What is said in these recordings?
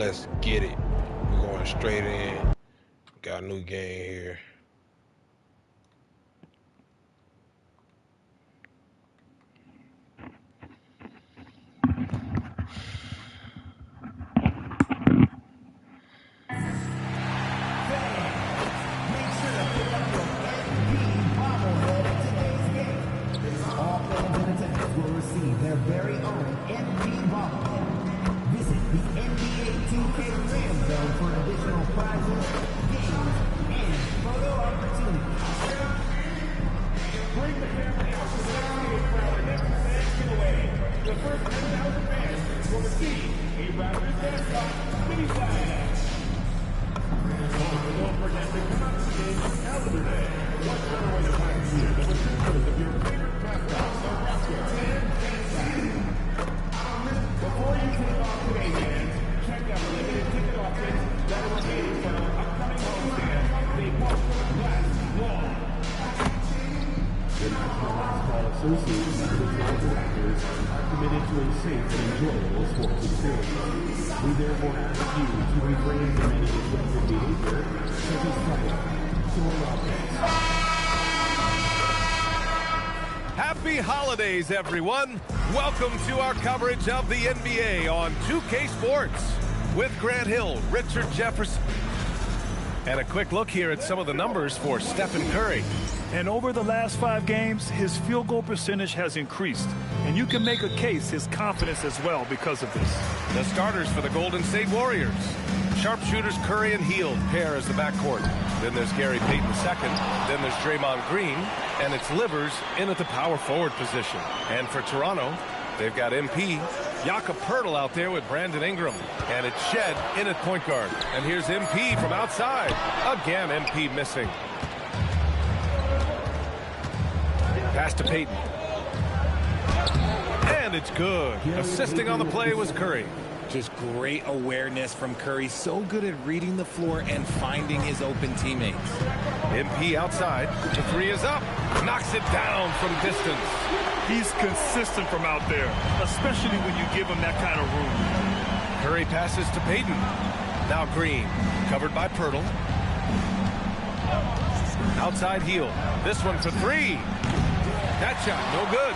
Let's get it. We're going straight in. Got a new game here. Their very own MP bobblehead. Visit the NBA 2K Fan Zone for additional prizes, games, and photo opportunities. Bring the family out to the stadium for our next fan giveaway. The first 10,000 fans will receive a Raptors mascot mini flag. Don't forget to come out to the game on Calendar Day. What better way to find you than with pictures of your favorite mascots, the Raptors. Before you take off today, fans, check out the limited ticket options that are remaining for our upcoming homestand. They won't last long. The National Basketball Association and the Raptors are committed to a safe and enjoyable sports experience. We therefore ask you to refrain from any disruptive behavior, such as fighting, throwing objects. Happy holidays, everyone. Welcome to our coverage of the NBA on 2K Sports with Grant Hill, Richard Jefferson. And a quick look here at some of the numbers for Stephen Curry. And over the last 5 games, his field goal percentage has increased. And you can make a case his confidence as well because of this. The starters for the Golden State Warriors. Sharpshooters Curry and Hield pair as the backcourt. Then there's Gary Payton second. Then there's Draymond Green. And it's Livers in at the power forward position. And for Toronto, they've got MP. Jakob Poeltl out there with Brandon Ingram. And it's Shed in at point guard. And here's MP from outside. Again, MP missing. Pass to Payton. And it's good. Assisting on the play was Curry. Just great awareness from Curry. So good at reading the floor and finding his open teammates. MP outside. The three is up. Knocks it down from distance. He's consistent from out there, especially when you give him that kind of room. Curry passes to Payton. Now Green. Covered by Poeltl. Outside Hield. This one for 3. That shot, no good.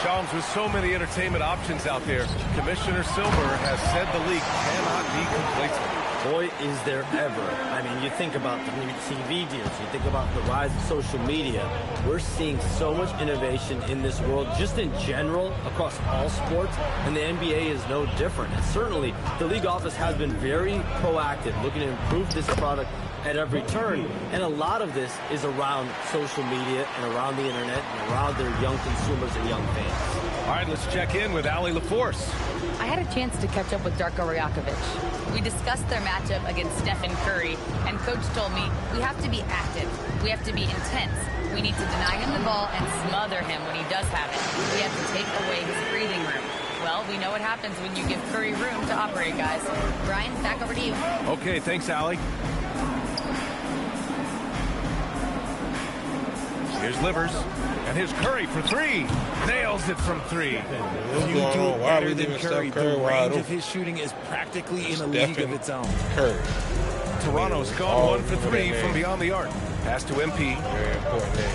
Shams, with so many entertainment options out there, Commissioner Silver has said the league cannot be complacent. Boy, is there ever. I mean, you think about the new TV deals, you think about the rise of social media. We're seeing so much innovation in this world, just in general, across all sports, and the NBA is no different. And certainly, the league office has been very proactive, looking to improve this product at every turn, and a lot of this is around social media and around the internet and around their young consumers and young fans. All right, let's check in with Allie LaForce. I had a chance to catch up with Darko Rajakovic. We discussed their matchup against Stephen Curry, and Coach told me we have to be active, we have to be intense, we need to deny him the ball and smother him when he does have it. We have to take away his breathing room. Well, we know what happens when you give Curry room to operate, guys. Brian, back over to you. Okay, thanks, Allie. Here's Livers, and here's Curry for 3. Nails it from 3. You do better than Curry. The range of his shooting is practically in a league of its own. Curry. Toronto's gone 1 for 3 from beyond the arc. Pass to MP. Very important name.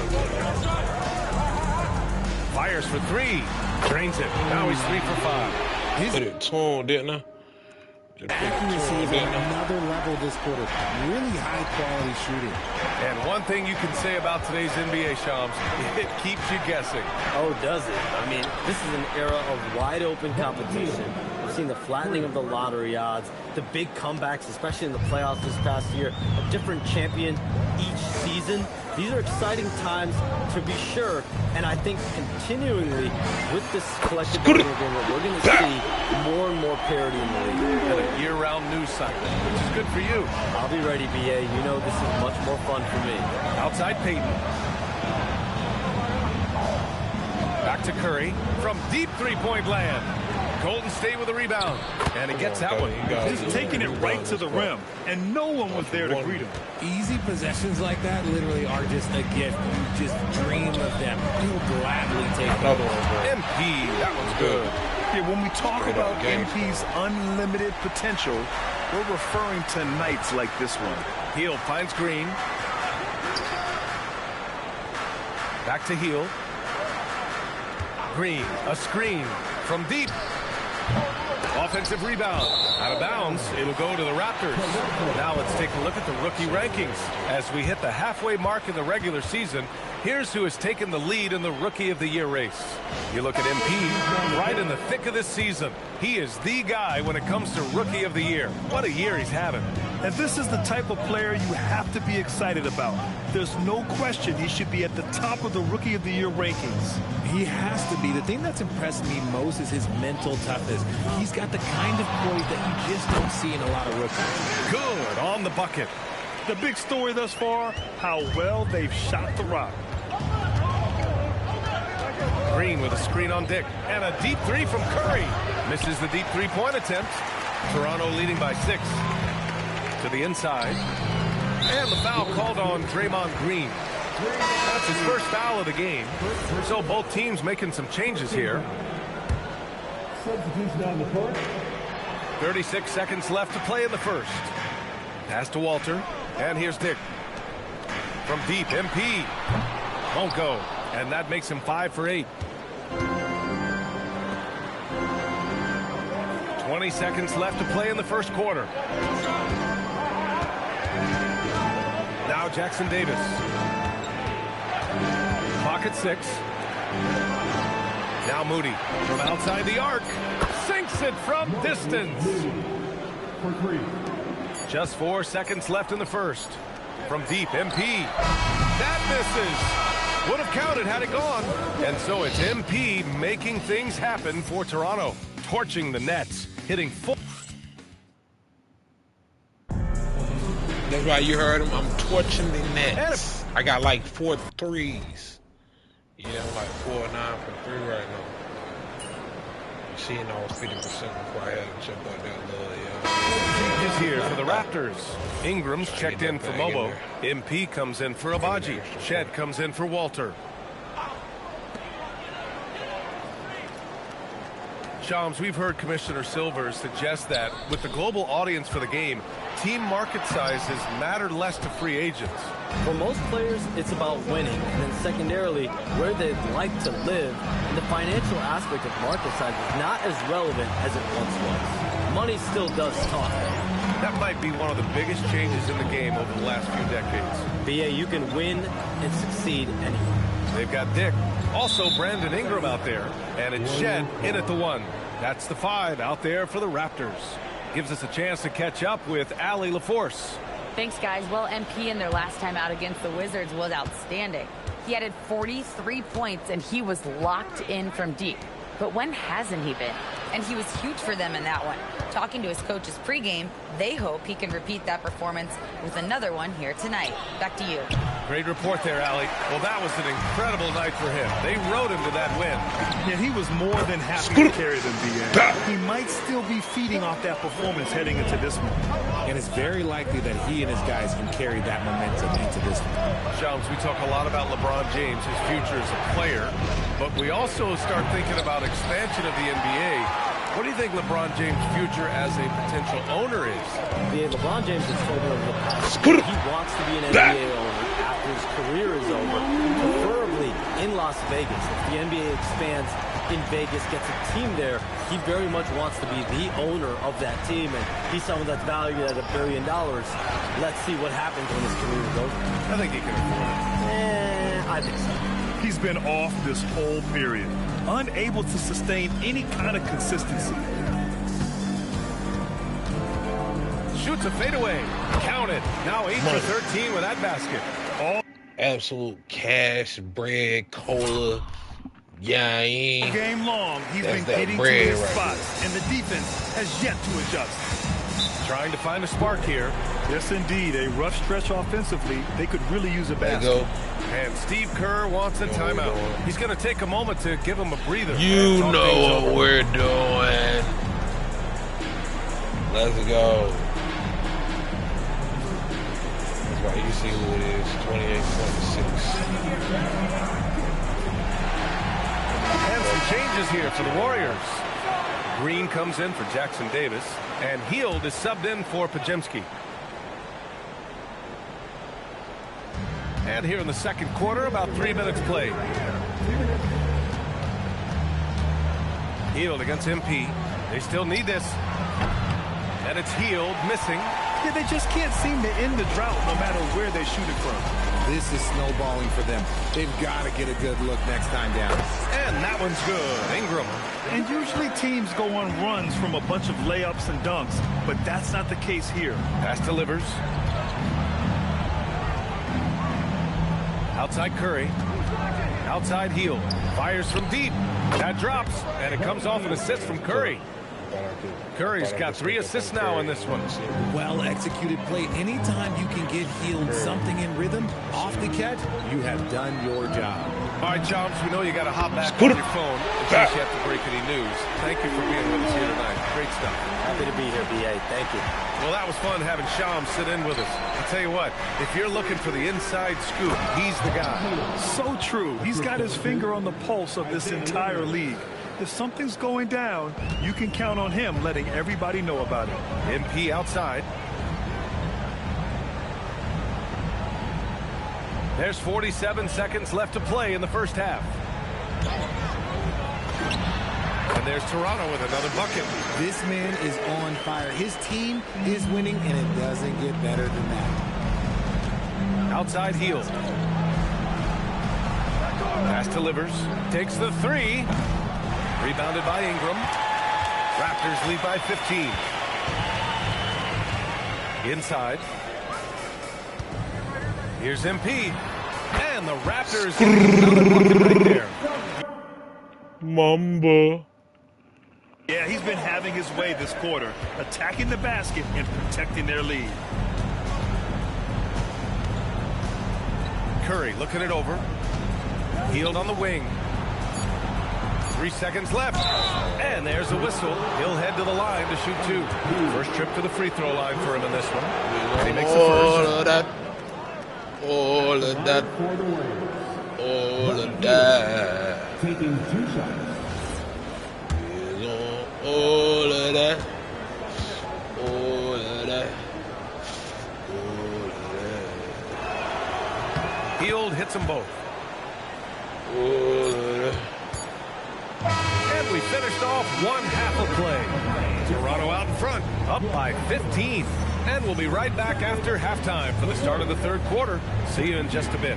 Fires for 3. Drains it. Now he's 3 for 5. Put it to him, didn't I? Accuracy is at another level this quarter. Really high quality shooting. And one thing you can say about today's NBA, Shams, it keeps you guessing. Oh, does it? I mean, this is an era of wide open competition. We've seen the flattening of the lottery odds, the big comebacks, especially in the playoffs this past year, a different champion each season. These are exciting times to be sure, and I think continually with this collective bargaining agreement, we're going to see more and more parity in the league. And a year-round news cycle, which is good for you. I'll be ready, BA. You know this is much more fun for me. Outside Payton. Back to Curry from deep three-point land. Golden State with a rebound, and he gets that one. He's taking it right to the rim, and no one was there to greet him. Easy possessions like that literally are just a gift. You just dream of them. You'll gladly take them. MP, that one's good. Yeah, when we talk Straight about up game. MP's unlimited potential, we're referring to nights like this one. Heel finds Green. Back to Heel. Green, a screen from deep. Offensive rebound. Out of bounds. It'll go to the Raptors. Now let's take a look at the rookie rankings. As we hit the halfway mark in the regular season, here's who has taken the lead in the Rookie of the Year race. You look at MP, right in the thick of this season. He is the guy when it comes to Rookie of the Year. What a year he's having. And this is the type of player you have to be excited about. There's no question he should be at the top of the Rookie of the Year rankings. He has to be. The thing that's impressed me most is his mental toughness. He's got the kind of poise that you just don't see in a lot of rookies. Good on the bucket. The big story thus far, how well they've shot the rock. Green with a screen on Dick. And a deep three from Curry. Misses the deep three-point attempt. Toronto leading by 6. To the inside. And the foul called on Draymond Green. That's his first foul of the game. So both teams making some changes here. Substitution on the court. 36 seconds left to play in the first. Pass to Walter. And here's Dick. From deep, MP. Won't go. And that makes him 5 for 8. 20 seconds left to play in the first quarter. Now Jackson Davis. Clock at 6. Now Moody from outside the arc. Sinks it from distance. For 3. Just 4 seconds left in the first. From deep, MP. That misses. Would have counted had it gone. And so it's MP making things happen for Toronto. Torching the Nets. Hitting full. That's why you heard him. I'm torching the Nets. I got like 4 threes. Yeah, I'm like 4 or 9 from 3 right now. Seeing all 50% before I had to jump out that little, Is here for the Raptors. Ingram's checked in for Mobo. MP comes in for Abaji. Shed comes in for Walter. Shams, we've heard Commissioner Silver suggest that with the global audience for the game, team market sizes matter less to free agents. For most players, it's about winning, and then secondarily, where they'd like to live. And the financial aspect of market size is not as relevant as it once was. Money still does talk. That might be one of the biggest changes in the game over the last few decades. BA, you can win and succeed anywhere. They've got Dick. Also Brandon Ingram out there. And it's Shed in at the 1. That's the 5 out there for the Raptors. Gives us a chance to catch up with Allie LaForce. Thanks, guys. Well, MP in their last time out against the Wizards was outstanding. He added 43 points, and he was locked in from deep. But when hasn't he been? And he was huge for them in that one. Talking to his coaches pregame, they hope he can repeat that performance with another one here tonight. Back to you. Great report there, Allie. Well, that was an incredible night for him. They rode him to that win. Yeah, he was more than happy to carry them, BA. He might still be feeding off that performance heading into this one. And it's very likely that he and his guys can carry that momentum into this one. Shams, we talk a lot about LeBron James, his future as a player, but we also start thinking about expansion of the NBA. What do you think LeBron James' future as a potential owner is? Yeah, LeBron James has told me over the past he wants to be an NBA owner after his career is over, preferably in Las Vegas. If the NBA expands in Vegas, gets a team there, he very much wants to be the owner of that team, and he's someone that's valued at $1 billion. Let's see what happens when his career is over. I think he can afford it. I think so. He's been off this whole period, unable to sustain any kind of consistency. Shoots a fadeaway. Count it. Now 8 for 13 with that basket. All absolute cash, bread, cola, yain. game long, he's That's been that getting to bread his right spots, and the defense has yet to adjust. Trying to find a spark here. Yes, indeed. A rough stretch offensively. They could really use a basket. Leggo. And Steve Kerr wants a timeout. He's going to take a moment to give him a breather. You know what we're doing. Let's go. That's why you see who it is. 28-26. And some changes here for the Warriors. Green comes in for Jackson Davis, and Heald is subbed in for Pajemski. And here in the second quarter, about 3 minutes played. Heald against MP. They still need this. And it's Heald missing. Yeah, they just can't seem to end the drought no matter where they shoot it from. This is snowballing for them. They've got to get a good look next time down. And that one's good. Ingram. And usually teams go on runs from a bunch of layups and dunks, but that's not the case here. Pass delivers. Outside Curry. Outside Heald. Fires from deep. That drops, and it comes off an assist from Curry. Curry's got 3 assists now in this one. Well-executed play. Anytime you can get Heald something in rhythm off the catch, you have done your job. All right, Chomps, we know you got to hop back on your phone in case you have to break any news. Thank you for being with us here tonight. Great stuff. Happy to be here, B.A. Thank you. Well, that was fun having Shams sit in with us. I'll tell you what, if you're looking for the inside scoop, he's the guy. So true. He's got his finger on the pulse of this entire league. If something's going down, you can count on him letting everybody know about it. MP outside. There's 47 seconds left to play in the first half. And there's Toronto with another bucket. This man is on fire. His team is winning, and it doesn't get better than that. Outside Heald. Pass delivers. Takes the 3. Rebounded by Ingram. Raptors lead by 15. Inside. Here's MP. And the Raptors get another bucket right there. Mamba. Yeah, he's been having his way this quarter, attacking the basket and protecting their lead. Curry looking it over. Heald on the wing. 3 seconds left. And there's a whistle. He'll head to the line to shoot 2. First trip to the free throw line for him in this one. And he makes the first. All of that. All of that. All of that. Taking 2 shots. All of that. All of that. All of that. Heald hits them both. All of that. And we finished off one half of play. Toronto out in front, up by 15. And we'll be right back after halftime for the start of the third quarter. See you in just a bit.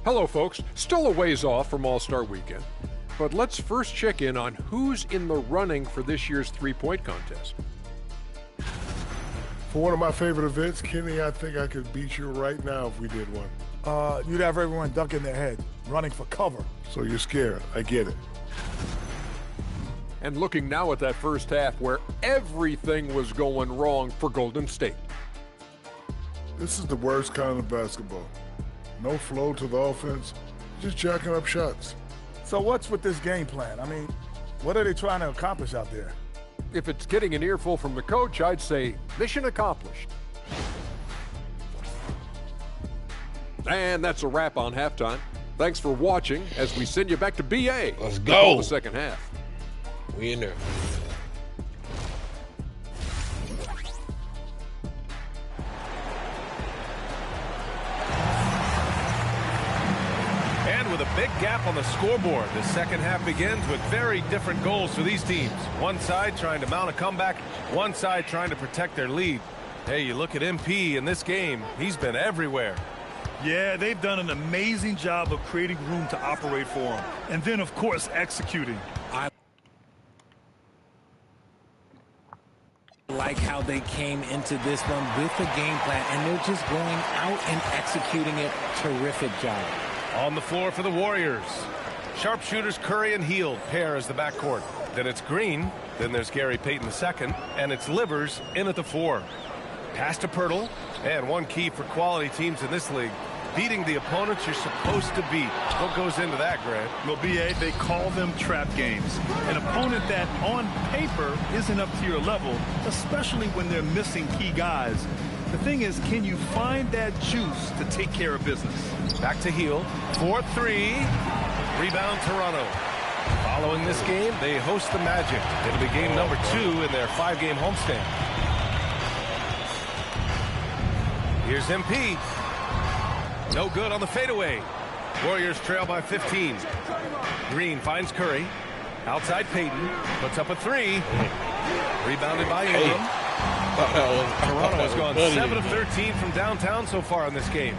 Hello, folks. Still a ways off from All-Star Weekend, but let's first check in on who's in the running for this year's three-point contest. For one of my favorite events, Kenny, I think I could beat you right now if we did one. You'd have everyone ducking their head, running for cover. So you're scared. I get it. And looking now at that first half where everything was going wrong for Golden State. This is the worst kind of basketball. No flow to the offense, just jacking up shots. So what's with this game plan? I mean, what are they trying to accomplish out there? If it's getting an earful from the coach, I'd say mission accomplished. And that's a wrap on halftime. Thanks for watching as we send you back to BA. Let's go. The second half. We in there. With a big gap on the scoreboard, the second half begins with very different goals for these teams. One side trying to mount a comeback, one side trying to protect their lead. Hey, you look at MP in this game, he's been everywhere. Yeah, they've done an amazing job of creating room to operate for him. And then, of course, executing. I like how they came into this one with a game plan, and they're just going out and executing it. Terrific job. On the floor for the Warriors. Sharpshooters Curry and Heald pair as the backcourt. Then it's Green. Then there's Gary Payton II. And it's Livers in at the 4. Pass to Pirtle. And one key for quality teams in this league, beating the opponents you're supposed to beat. What goes into that, Grant? Well, B.A., they call them trap games. An opponent that, on paper, isn't up to your level, especially when they're missing key guys. The thing is, can you find that juice to take care of business? Back to Heel. 4-3. Rebound, Toronto. Following this game, they host the Magic. It'll be game number 2 in their 5-game homestand. Here's MP. No good on the fadeaway. Warriors trail by 15. Green finds Curry. Outside Payton. Puts up a 3. Rebounded by Ingram. Toronto has gone 7 of 13 from downtown so far in this game.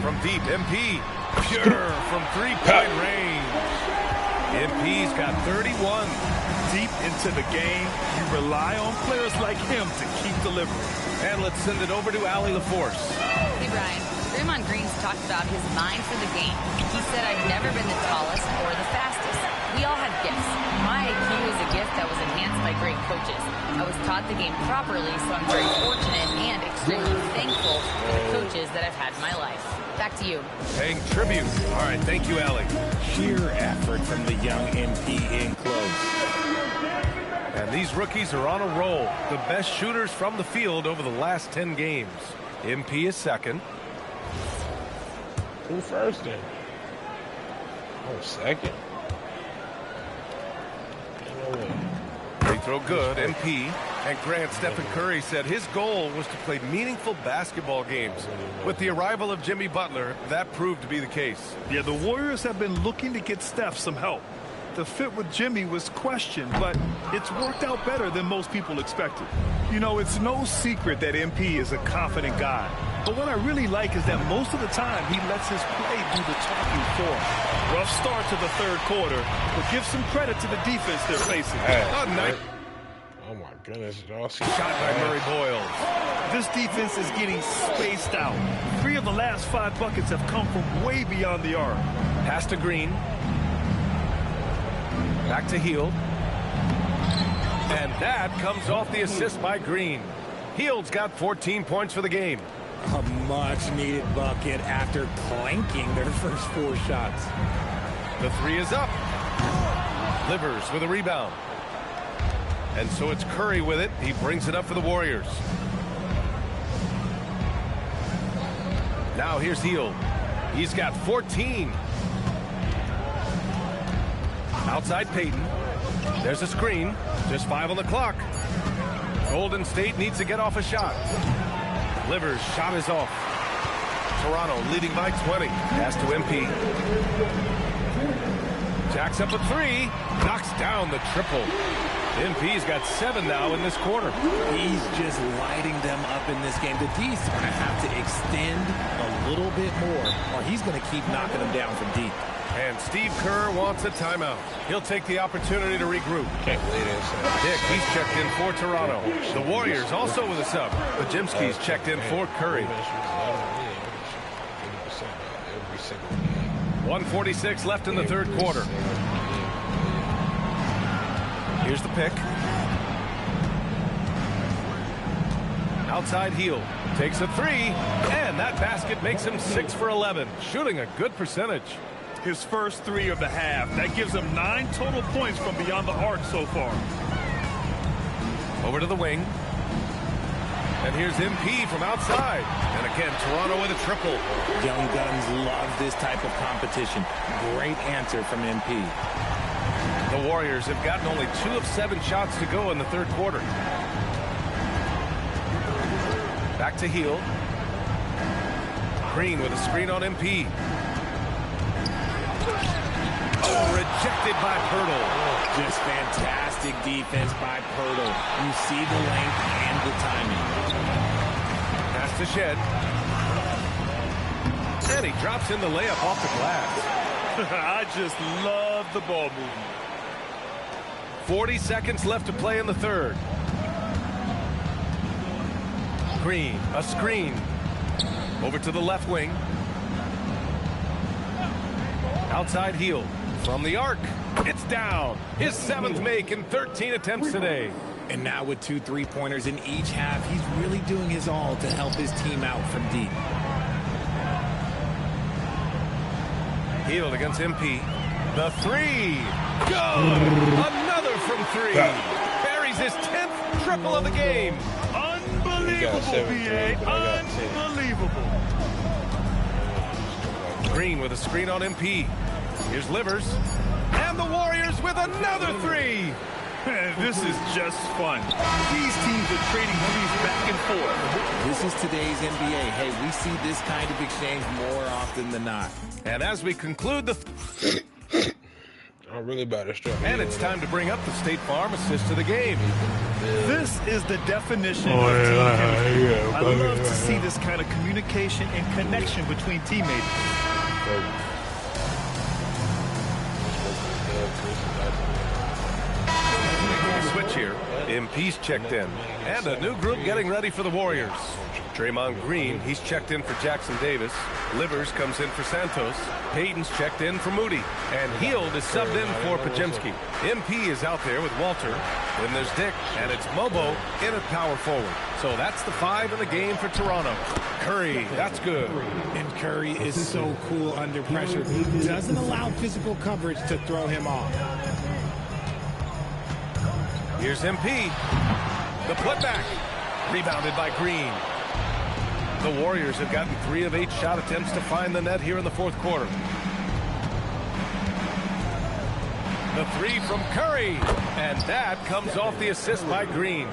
From deep, MP. Pure from 3-point range. MP's got 31. Deep into the game, you rely on players like him to keep delivering. And let's send it over to Allie LaForce. Hey, Brian. Draymond Green's talked about his mind for the game. He said, I've never been the tallest or the fastest. We all have gifts. My IQ is a gift that was enhanced by great coaches. I was taught the game properly, so I'm very fortunate and extremely thankful for the coaches that I've had in my life. Back to you. Paying tribute. All right, thank you, Allie. Sheer effort from the young MP in close. And these rookies are on a roll. The best shooters from the field over the last 10 games. MP is second. Who first then? Oh, second. Free throw good, MP. And Grant, Stephen Curry said his goal was to play meaningful basketball games. With the arrival of Jimmy Butler, that proved to be the case. Yeah, the Warriors have been looking to get Steph some help. The fit with Jimmy was questioned, but it's worked out better than most people expected. You know, it's no secret that MP is a confident guy. But what I really like is that most of the time he lets his play do the talking for him. Rough start to the third quarter, but give some credit to the defense they're facing. Oh my goodness. Shot by Murray Boyle. This defense is getting spaced out. 3 of the last 5 buckets have come from way beyond the arc. Pass to Green. Back to Hield. And that comes off the assist by Green. Hield's got 14 points for the game. A much-needed bucket after clanking their first 4 shots. The 3 is up. Livers with a rebound. And so it's Curry with it. He brings it up for the Warriors. Now here's Hield. He's got 14. Outside Payton. There's a screen. Just 5 on the clock. Golden State needs to get off a shot. Livers' shot is off. Toronto leading by 20. Pass to MP. Jacks up a 3. Knocks down the triple. MP's got 7 now in this quarter. He's just lighting them up in this game. The D's going to have to extend a little bit more, or he's going to keep knocking them down from deep. And Steve Kerr wants a timeout. He'll take the opportunity to regroup. Can't believe this. Dick, he's checked in for Toronto. The Warriors also with a sub. Bajimski's checked in for Curry. 1:46 left in the third quarter. Here's the pick. Outside Hield. Takes a 3. And that basket makes him 6 for 11. Shooting a good percentage. His first 3 of the half. That gives him 9 total points from beyond the arc so far. Over to the wing. And here's MP from outside. And again, Toronto with a triple. Young guns love this type of competition. Great answer from MP. The Warriors have gotten only 2 of 7 shots to go in the third quarter. Back to Hield. Green with a screen on MP. Oh, rejected by Pirtle. Just fantastic defense by Pirtle. You see the length and the timing. Pass to Shed. And he drops in the layup off the glass. I just love the ball movement. 40 seconds left to play in the third. Green, a screen. Over to the left wing. Outside Hield. From the arc, it's down. His 7th make in 13 attempts today. And now with 2 3-pointers in each half, he's really doing his all to help his team out from deep. Hield against MP. The 3. Good! Another from 3. Buries his 10th triple of the game. Unbelievable, B.A. Unbelievable. Green with a screen on MP. Here's Livers. And the Warriors with another 3. Man, this is just fun. These teams are trading threes back and forth. This is today's NBA. Hey, we see this kind of exchange more often than not. And as we conclude the... I'm really about to struggle. And it's time to bring up the State Farm assist to the game. This is the definition of team chemistry. I love to see this kind of communication and connection between teammates. Switch here. MP's checked in. And a new group getting ready for the Warriors. Draymond Green, he's checked in for Jackson Davis. Livers comes in for Santos. Payton's checked in for Moody. And Hield is subbed in for Pajemski. MP is out there with Walter. Then there's Dick, and it's Mobo in at power forward. So that's the 5 in the game for Toronto. Curry, that's good. And Curry is so cool under pressure. He doesn't allow physical coverage to throw him off. Here's MP. The putback. Rebounded by Green. The Warriors have gotten 3 of 8 shot attempts to find the net here in the 4th quarter. The 3 from Curry. And that comes off the assist by Green.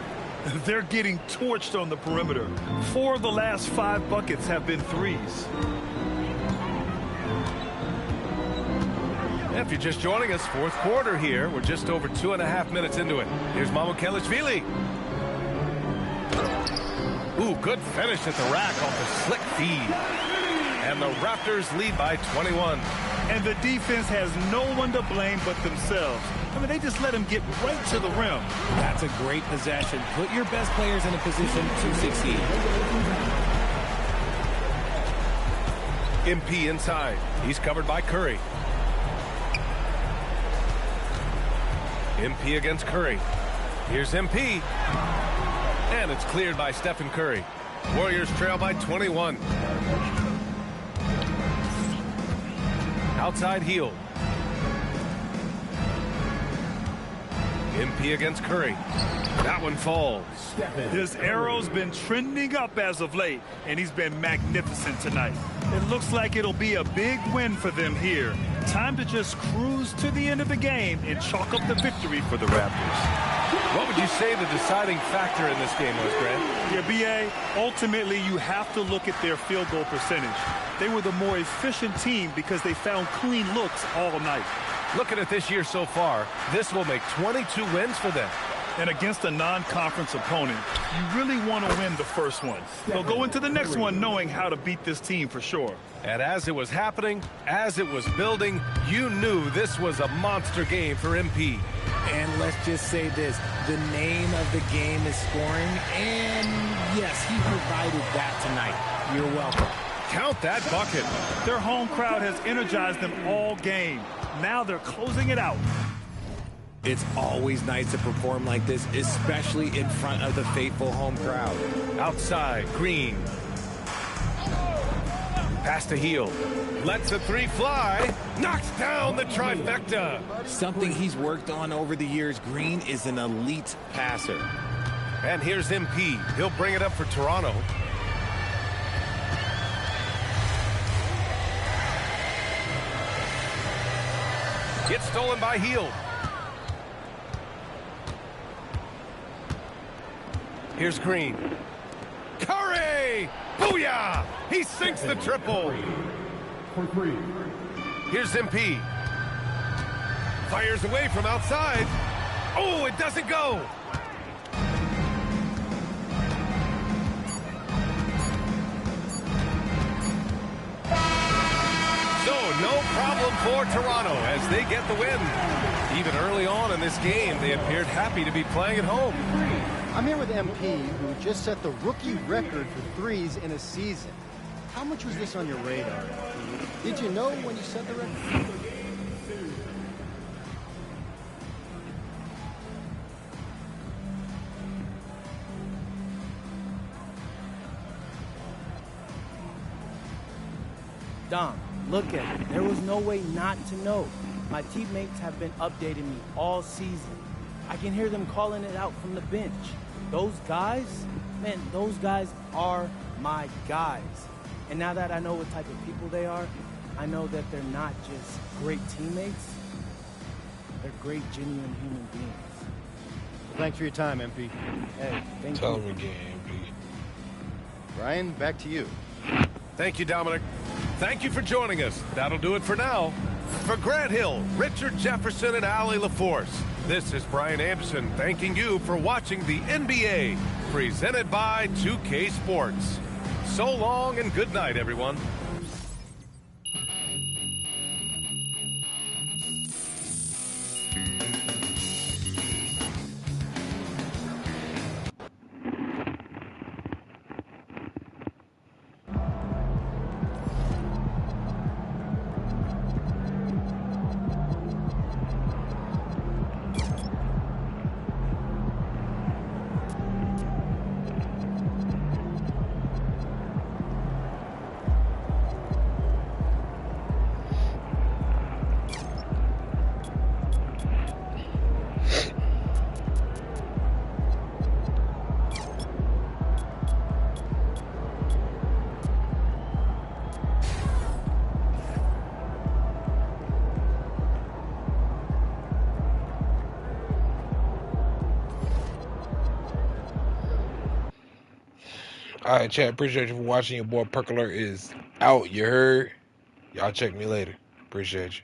They're getting torched on the perimeter. 4 of the last 5 buckets have been threes. If you're just joining us, 4th quarter here. We're just over 2.5 minutes into it. Here's Mamukelashvili. Ooh, good finish at the rack off the slick feed. And the Raptors lead by 21. And the defense has no one to blame but themselves. I mean, they just let him get right to the rim. That's a great possession. Put your best players in a position to succeed. MP inside. He's covered by Curry. MP against Curry. Here's MP. And it's cleared by Stephen Curry. Warriors trail by 21. Outside Hield. MP against Curry. That one falls. His arrow's been trending up as of late, and he's been magnificent tonight. It looks like it'll be a big win for them here. Time to just cruise to the end of the game and chalk up the victory for the Raptors. What would you say the deciding factor in this game was, Grant? Yeah, B.A., ultimately you have to look at their field goal percentage. They were the more efficient team because they found clean looks all night. Looking at this year so far, this will make 22 wins for them. And against a non-conference opponent, you really want to win the first one. They'll go into the next one knowing how to beat this team for sure. And as it was happening, as it was building, you knew this was a monster game for MP. And let's just say this, the name of the game is scoring, and yes, he provided that tonight. You're welcome. Count that bucket. Their home crowd has energized them all game. Now they're closing it out. It's always nice to perform like this, especially in front of the faithful home crowd. Outside, Green. Pass to Hield. Lets a 3 fly. Knocks down the trifecta. Something he's worked on over the years. Green is an elite passer. And here's MP. He'll bring it up for Toronto. Gets stolen by Hield. Here's Green. Curry! Booyah! He sinks the triple. For 3. Here's MP. Fires away from outside. Oh, it doesn't go. So, no problem for Toronto as they get the win. Even early on in this game, they appeared happy to be playing at home. I'm here with MP, who just set the rookie record for threes in a season. How much was this on your radar? Did you know when you set the record? Dom, look at it. There was no way not to know. My teammates have been updating me all season. I can hear them calling it out from the bench. Those guys, man, those guys are my guys. And now that I know what type of people they are, I know that they're not just great teammates, they're great, genuine human beings. Well, thanks for your time, MP. Hey, thank Tell you. him again, MP. Ryan, back to you. Thank you, Dominic. Thank you for joining us. That'll do it for now. For Grant Hill, Richard Jefferson, and Allie LaForce, this is Brian Anderson thanking you for watching the NBA, presented by 2K Sports. So long and good night, everyone. All right, chat. Appreciate you for watching. Your boy Perk Alert is out. You heard? Y'all check me later. Appreciate you.